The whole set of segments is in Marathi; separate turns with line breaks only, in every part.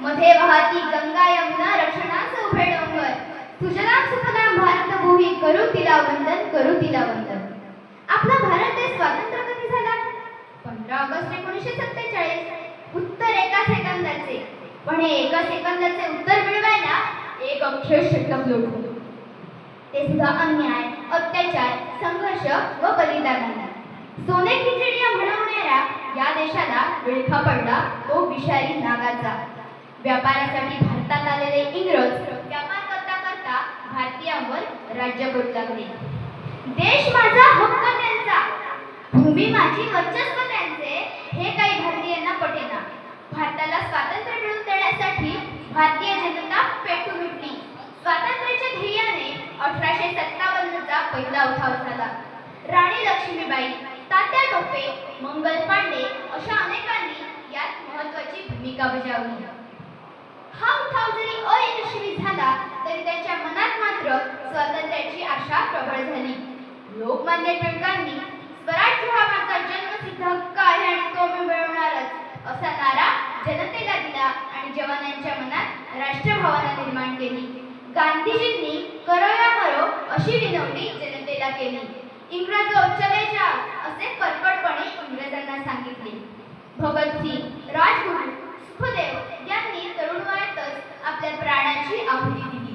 मध्ये वाहती गंगा यमुना रक्षणास उभे डोंगर सुजलाम सुफलाम भारत भूमी करू तिला वंदन करू तिला वंदन. आपला भारत देश स्वतंत्र कधी झाला? 15 ऑगस्ट 1947. उत्तर एका सेकंदाचे. पण हे एका सेकंदाचे उत्तर मिळवायला एक अख्खे शतक लोट. ते सुद्धा अन्याय, अत्याचार, संघर्ष व बलिदानाने. सोने की चिडिया म्हणवणाऱ्या या देशाला विळखा पडला तो विषारी नागाचा. व्यापारासाठी भारतात आलेले इंग्रज व्यापार करता करता भारतीयांवर राज्य करू लागले. देश माझा, हक्क त्यांचा, भूमी माझी, वर्चस्व त्यांचे, हे काही भारतीयांना पटेना. भारताला स्वातंत्र्य मिळवून देण्यासाठी भारतीय जनता पेटून उठली. स्वातंत्र्याच्या ध्येयाने 1857चा पहिला उठाव झाला. राणी लक्ष्मीबाई, तात्या टोपे, मंगल पांडे अशा अनेकांनी यात महत्त्वाची भूमिका बजावली. हा उठाव जरी अयशस्वी झाला तरी त्यांच्या मनात मात्र स्वातंत्र्याची आशा प्रबळ झाली. लोकमान्य टिळकांनी स्वराज्य हा माझा जन्मसिद्ध हक्क आहे आणि तो मी मिळवणारच असा नारा जनतेला दिला आणि जवानांच्या मनात राष्ट्रभावना निर्माण केली. गांधीजींनी करो या मरो अशी विनवणी जनतेला केली. इंग्रजो चले जाओ असे परपटपणे इंग्रजांना सांगितले. भगतसिंग, राजगुरू, सुखदेव यांनी तरुण वयातच आपल्या प्राणाची आहुती दिली.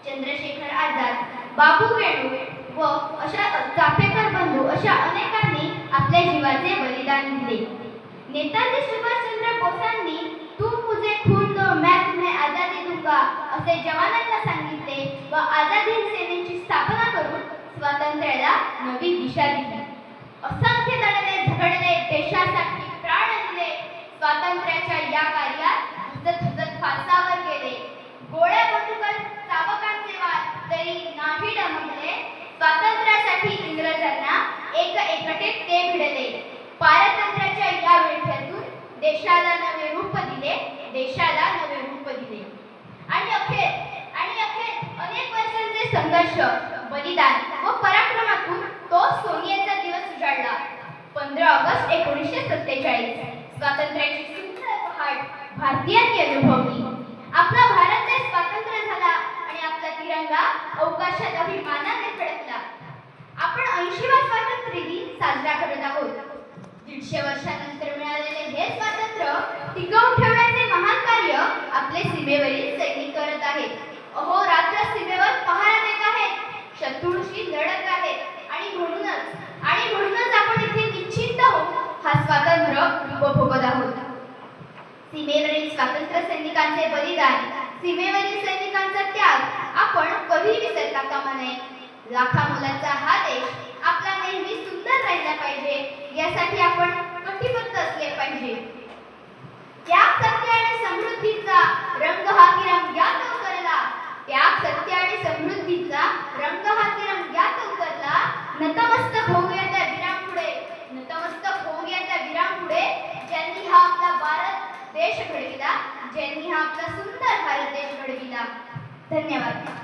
चंद्रशेखर आझाद, बाबू वेणू व अशा चाफेकर बंधू अशा अनेकांनी आपल्या जीवाचे बलिदान दिले. नेताजी सुभाषचंद्र बोसांनी तू मुझे खून दो मैं तुम्हें आजादी दूंगा असे जवानांना सांगितले व आझाद हिंद सेनेची स्थापना करून स्वातंत्र्याला नवी दिशा दिली. असंख्य जणांनी झगडले, देशासाठी प्राण दिले. स्वातंत्र्याच्या या कार्यात हसत फासावर गेले. गोळ्या बंदुकात चाबकांचे वार तरी नाही डमकले. स्वातंत्र्यासाठी इंग्रजांना एकटे ते भिडले. पारतंत्र्याच्या या विळख्यातून देशाला नवे रूप दिले, देशाला नवे रूप दिले. आणि अखेर अनेक वर्षांचे संघर्ष, बलिदान व पराक्रमातून तो सोनियाचा दिवस उजाडला. 15 ऑगस्ट 1947. स्वातंत्र्याची सुंदर पहाट भारतीयांनी अनुभवली. आपला भारत देश स्वतंत्र झाला आणि आपला तिरंगा अवकाशात अभिमानाने फडकला. आपण 80वा स्वातंत्र्य दिन साजरा करत आहोत. 150 वर्षांनंतर मिळालेले हे स्वातंत्र्य टिकवून ठेवण्याचे महान कार्य आपले सीमेवरील सैनिक करत आहेत. अहोरात्र सीमेवर पहारा देत आहेत, शत्रूंशी लढत आहेत आणि म्हणूनच आपण इथे निश्चिंत होऊन हा स्वातंत्र्य उपभोगत आहोत. सीमेवरील स्वातंत्र्य सैनिकांचे बलिदान, सीमेवरील सैनिकांचा त्याग आपण कधी विसरता कामा नये. लाखामोलाचा हा देश आपला नेहमी सुंदर राहिला पाहिजे यासाठी आपण कटिबद्ध असले पाहिजे. त्याग, सत्य आणि समृद्धीचा रंग हा तिरंग्यात उतरला. त्याग, सत्य आणि समृद्धीचा रंग हा तिरंग्यात उतरला. नतमस्तक होऊया त्या वीरांपुढे, नतमस्तक होऊया त्या वीरांपुढे, ज्यांनी हा आपला भारत देश घडविला, ज्यांनी हा आपला सुंदर भारत देश घडविला. धन्यवाद.